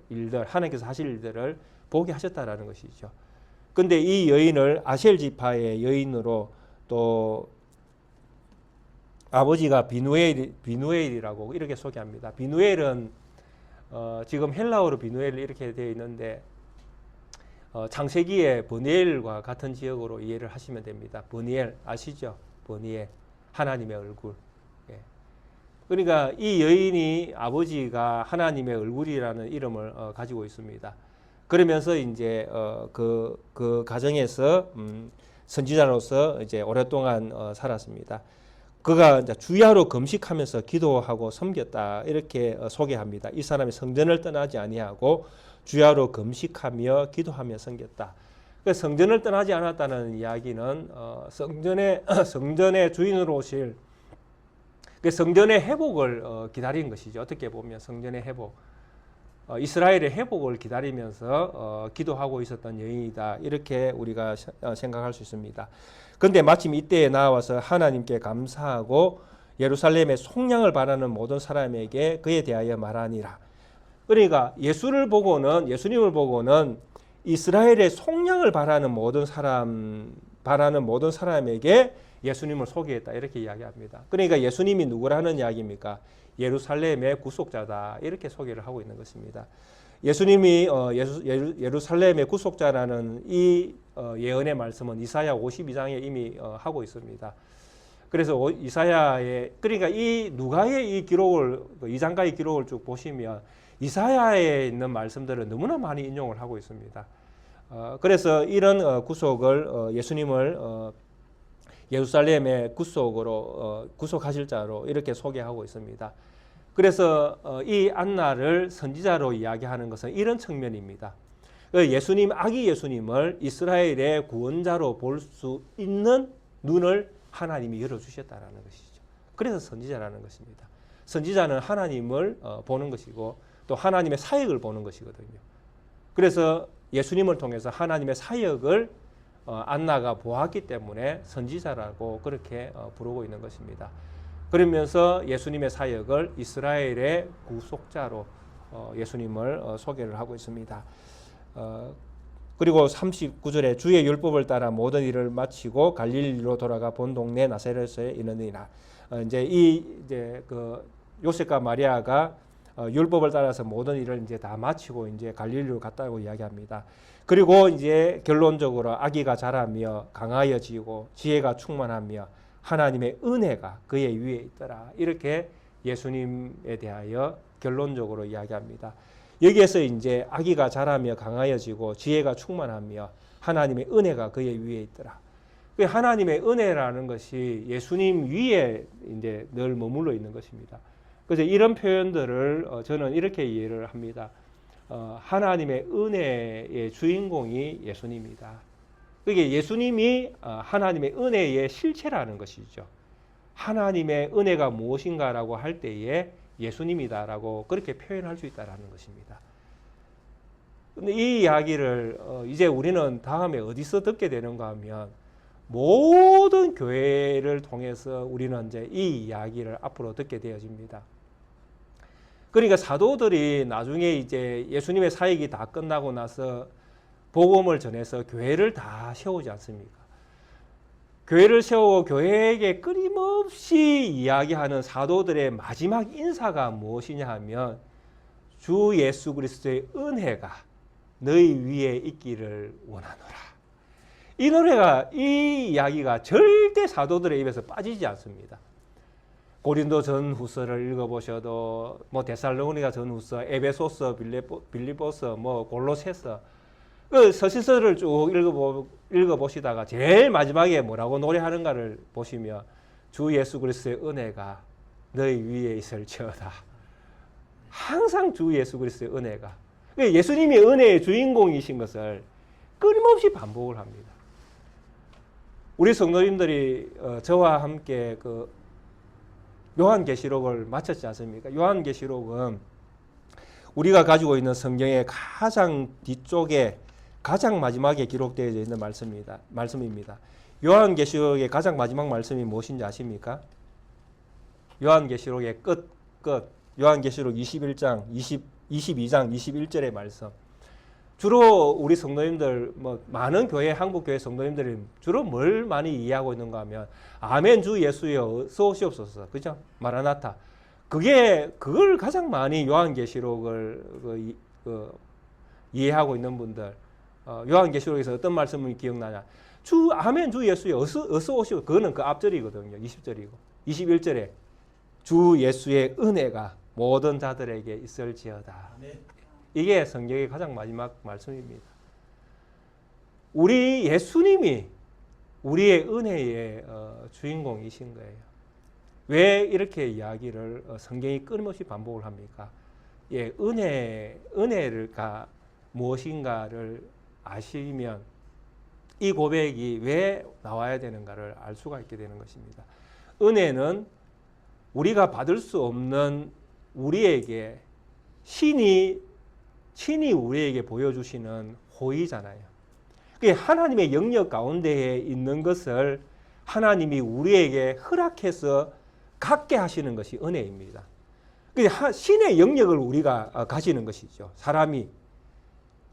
일들, 하나님께서 하실 일들을 보게 하셨다라는 것이죠. 그런데 이 여인을 아셀 지파의 여인으로 또 아버지가 비누엘이라고 이렇게 소개합니다. 비누엘은 지금 헬라어로 비누엘 이렇게 되어 있는데 창세기의 버니엘과 같은 지역으로 이해를 하시면 됩니다. 버니엘 아시죠? 버니엘 하나님의 얼굴. 예. 그러니까 이 여인이 아버지가 하나님의 얼굴이라는 이름을 가지고 있습니다. 그러면서 이제 그 가정에서 선지자로서 이제 오랫동안 살았습니다. 그가 이제 주야로 금식하면서 기도하고 섬겼다 이렇게 소개합니다. 이 사람이 성전을 떠나지 아니하고 주야로 금식하며 기도하며 섬겼다. 성전을 떠나지 않았다는 이야기는 성전의 주인으로 오실 성전의 회복을 기다린 것이죠. 어떻게 보면 성전의 회복, 이스라엘의 회복을 기다리면서 기도하고 있었던 여인이다. 이렇게 우리가 생각할 수 있습니다. 그런데 마침 이때에 나와서 하나님께 감사하고 예루살렘의 속량을 바라는 모든 사람에게 그에 대하여 말하니라. 그러니까 예수님을 보고는 이스라엘의 속량을 바라는 모든 사람에게 예수님을 소개했다. 이렇게 이야기합니다. 그러니까 예수님이 누구라는 이야기입니까? 예루살렘의 구속자다. 이렇게 소개를 하고 있는 것입니다. 예수님이 예루살렘의 구속자라는 이 예언의 말씀은 이사야 52장에 이미 하고 있습니다. 그래서 그러니까 이 누가의 이 기록을 2장가의 기록을 쭉 보시면 이사야에 있는 말씀들을 너무나 많이 인용을 하고 있습니다. 그래서 이런 구속을 예수님을 예루살렘의 구속하실 자로 이렇게 소개하고 있습니다. 그래서 이 안나를 선지자로 이야기하는 것은 이런 측면입니다. 아기 예수님을 이스라엘의 구원자로 볼 수 있는 눈을 하나님이 열어주셨다는 것이죠. 그래서 선지자라는 것입니다. 선지자는 하나님을 보는 것이고 또 하나님의 사역을 보는 것이거든요. 그래서 예수님을 통해서 하나님의 사역을 안나가 보았기 때문에 선지자라고 그렇게 부르고 있는 것입니다. 그러면서 예수님의 사역을 이스라엘의 구속자로 예수님을 소개를 하고 있습니다. 그리고 39절에 주의 율법을 따라 모든 일을 마치고 갈릴리로 돌아가 본 동네 나사렛에 이르니라. 이제 그 요셉과 마리아가 율법을 따라서 모든 일을 이제 다 마치고 이제 갈릴리로 갔다고 이야기합니다. 그리고 이제 결론적으로 아기가 자라며 강하여지고 지혜가 충만하며 하나님의 은혜가 그의 위에 있더라. 이렇게 예수님에 대하여 결론적으로 이야기합니다. 여기에서 이제 아기가 자라며 강하여지고 지혜가 충만하며 하나님의 은혜가 그의 위에 있더라. 하나님의 은혜라는 것이 예수님 위에 이제 늘 머물러 있는 것입니다. 그래서 이런 표현들을 저는 이렇게 이해를 합니다. 하나님의 은혜의 주인공이 예수님이다. 그게 예수님이 하나님의 은혜의 실체라는 것이죠. 하나님의 은혜가 무엇인가라고 할 때에 예수님이다라고 그렇게 표현할 수 있다라는 것입니다. 근데 이 이야기를 이제 우리는 다음에 어디서 듣게 되는가 하면 모든 교회를 통해서 우리는 이제 이 이야기를 앞으로 듣게 되어집니다. 그러니까 사도들이 나중에 이제 예수님의 사역이 다 끝나고 나서 복음을 전해서 교회를 다 세우지 않습니까? 교회를 세우고 교회에게 끊임없이 이야기하는 사도들의 마지막 인사가 무엇이냐 하면 주 예수 그리스도의 은혜가 너희 위에 있기를 원하노라. 이 이야기가 절대 사도들의 입에서 빠지지 않습니다. 고린도 전후서를 읽어보셔도 데살로니가 전후서, 에베소서, 빌립보서, 골로새서 그 서신서를 쭉 읽어보시다가 제일 마지막에 뭐라고 노래하는가를 보시면 주 예수 그리스도의 은혜가 너희 위에 있을지어다. 항상 주 예수 그리스도의 은혜가, 예수님이 은혜의 주인공이신 것을 끊임없이 반복을 합니다. 우리 성도님들이 저와 함께 그 요한계시록을 마쳤지 않습니까? 요한계시록은 우리가 가지고 있는 성경의 가장 뒤쪽에 가장 마지막에 기록되어 있는 말씀입니다. 요한계시록의 가장 마지막 말씀이 무엇인지 아십니까? 요한계시록의 끝 요한계시록 21장, 22장, 21절의 말씀. 주로 우리 성도님들, 많은 교회, 한국교회 성도님들이 주로 뭘 많이 이해하고 있는가 하면, 아멘 주 예수여 어서 오시옵소서. 그죠? 마라나타. 그걸 가장 많이 요한계시록을 이해하고 있는 분들. 요한계시록에서 어떤 말씀이 기억나냐? 아멘 주 예수여 어서 오시오. 그거는 그 앞절이거든요. 20절이고. 21절에 주 예수의 은혜가 모든 자들에게 있을지어다. 이게 성경의 가장 마지막 말씀입니다. 우리 예수님이 우리의 은혜의 주인공이신 거예요. 왜 이렇게 이야기를 성경이 끊임없이 반복을 합니까? 은혜가 무엇인가를 아시면 이 고백이 왜 나와야 되는가를 알 수가 있게 되는 것입니다. 은혜는 우리가 받을 수 없는 우리에게 친히 우리에게 보여주시는 호의잖아요. 그게 하나님의 영역 가운데에 있는 것을 하나님이 우리에게 허락해서 갖게 하시는 것이 은혜입니다. 신의 영역을 우리가 가지는 것이죠. 사람이.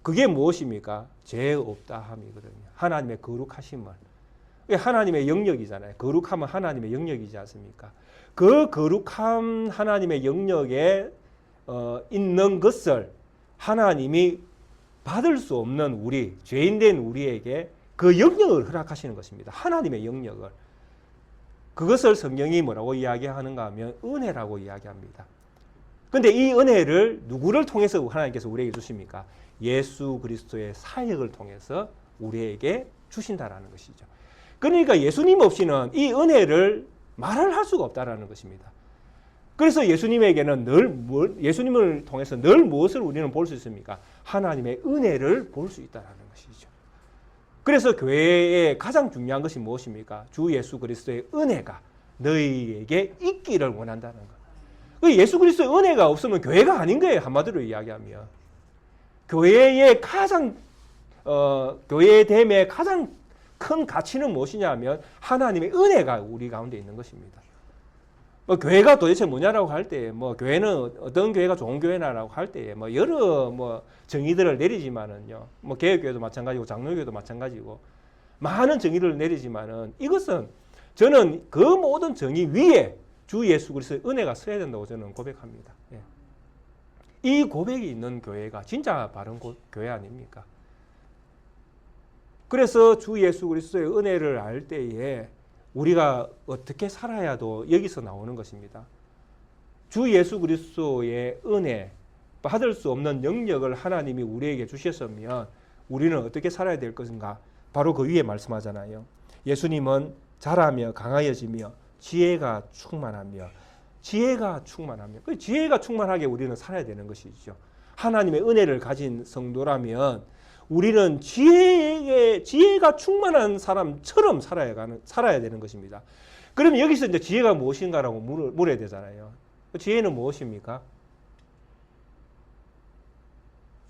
그게 무엇입니까? 죄 없다 함이거든요. 하나님의 거룩하심을. 하나님의 영역이잖아요. 거룩함은 하나님의 영역이지 않습니까? 그 거룩한 하나님의 영역에 있는 것을 하나님이 받을 수 없는 우리, 죄인된 우리에게 그 영역을 허락하시는 것입니다. 하나님의 영역을. 그것을 성경이 뭐라고 이야기하는가 하면 은혜라고 이야기합니다. 그런데 이 은혜를 누구를 통해서 하나님께서 우리에게 주십니까? 예수 그리스도의 사역을 통해서 우리에게 주신다라는 것이죠. 그러니까 예수님 없이는 이 은혜를 말을 할 수가 없다라는 것입니다. 그래서 예수님에게는 예수님을 통해서 늘 무엇을 우리는 볼 수 있습니까? 하나님의 은혜를 볼 수 있다라는 것이죠. 그래서 교회의 가장 중요한 것이 무엇입니까? 주 예수 그리스도의 은혜가 너희에게 있기를 원한다는 것. 예수 그리스도의 은혜가 없으면 교회가 아닌 거예요. 한마디로 이야기하면. 교회의 교회됨의 가장 큰 가치는 무엇이냐 하면 하나님의 은혜가 우리 가운데 있는 것입니다. 교회가 도대체 뭐냐라고 할 때, 교회는 어떤 교회가 좋은 교회나라고 할 때, 여러 정의들을 내리지만은요, 개혁교회도 마찬가지고, 장로교회도 마찬가지고, 많은 정의를 내리지만은 이것은 저는 그 모든 정의 위에 주 예수 그리스도의 은혜가 서야 된다고 저는 고백합니다. 이 고백이 있는 교회가 진짜 바른 교회 아닙니까? 그래서 주 예수 그리스도의 은혜를 알 때에 우리가 어떻게 살아야도 여기서 나오는 것입니다. 주 예수 그리스도의 은혜, 받을 수 없는 영역을 하나님이 우리에게 주셨으면 우리는 어떻게 살아야 될 것인가? 바로 그 위에 말씀하잖아요. 예수님은 자라며 강하여지며 지혜가 충만하며 그 지혜가 충만하게 우리는 살아야 되는 것이죠. 하나님의 은혜를 가진 성도라면 우리는 지혜가 충만한 사람처럼 살아야 되는 것입니다. 그러면 여기서 이제 지혜가 무엇인가라고 물어야 되잖아요. 지혜는 무엇입니까?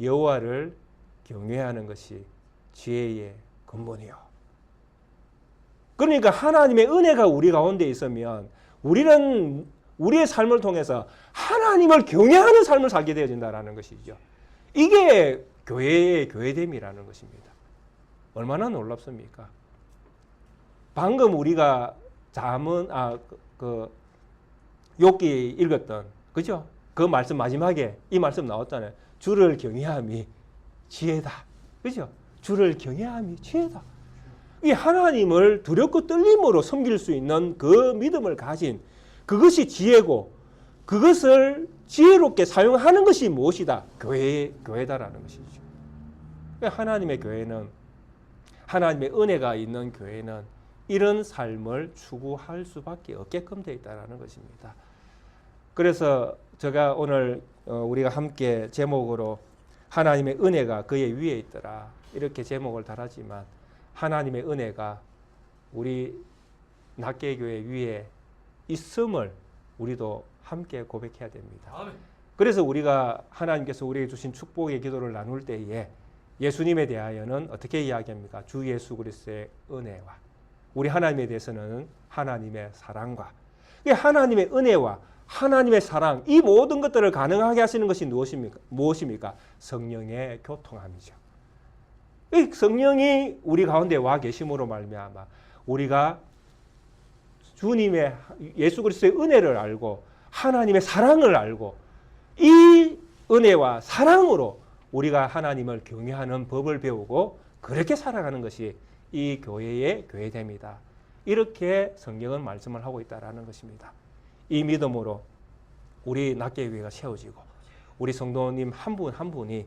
여호와를 경외하는 것이 지혜의 근본이요. 그러니까 하나님의 은혜가 우리 가운데 있으면 우리는 우리의 삶을 통해서 하나님을 경외하는 삶을 살게 되어진다는 것이죠. 이게 교회의 교회됨이라는 것입니다. 얼마나 놀랍습니까? 방금 우리가 욥기 읽었던 그죠? 그 말씀 마지막에 이 말씀 나왔잖아요. 주를 경외함이 지혜다. 그죠? 주를 경외함이 지혜다. 이 하나님을 두렵고 떨림으로 섬길 수 있는 그 믿음을 가진 그것이 지혜고 그것을 지혜롭게 사용하는 것이 무엇이다? 교회다라는 것이죠. 하나님의 교회는 하나님의 은혜가 있는 교회는 이런 삶을 추구할 수밖에 없게끔 되어 있다는 것입니다. 그래서 제가 오늘 우리가 함께 제목으로 하나님의 은혜가 그의 위에 있더라 이렇게 제목을 달았지만 하나님의 은혜가 우리 낱개교회 위에 있음을 우리도 함께 고백해야 됩니다. 아멘. 그래서 우리가 하나님께서 우리에게 주신 축복의 기도를 나눌 때에 예수님에 대하여는 어떻게 이야기합니까? 주 예수 그리스도의 은혜와 우리 하나님에 대해서는 하나님의 사랑과 하나님의 은혜와 하나님의 사랑 이 모든 것들을 가능하게 하시는 것이 무엇입니까? 성령의 교통함이죠. 성령이 우리 가운데 와 계심으로 말미암아 우리가 주님의 예수 그리스도의 은혜를 알고 하나님의 사랑을 알고 이 은혜와 사랑으로 우리가 하나님을 경외하는 법을 배우고 그렇게 살아가는 것이 이 교회의 교회됨이다. 이렇게 성경은 말씀을 하고 있다는 것입니다. 이 믿음으로 우리 낱개교회가 세워지고 우리 성도님 한 분 한 분이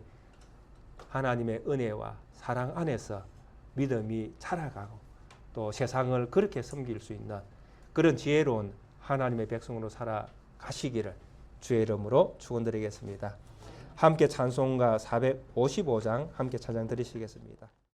하나님의 은혜와 사랑 안에서 믿음이 자라가고 또 세상을 그렇게 섬길 수 있는 그런 지혜로운 하나님의 백성으로 살아가시기를 주의 이름으로 축원드리겠습니다. 함께 찬송가 455장 함께 찬양 드리시겠습니다.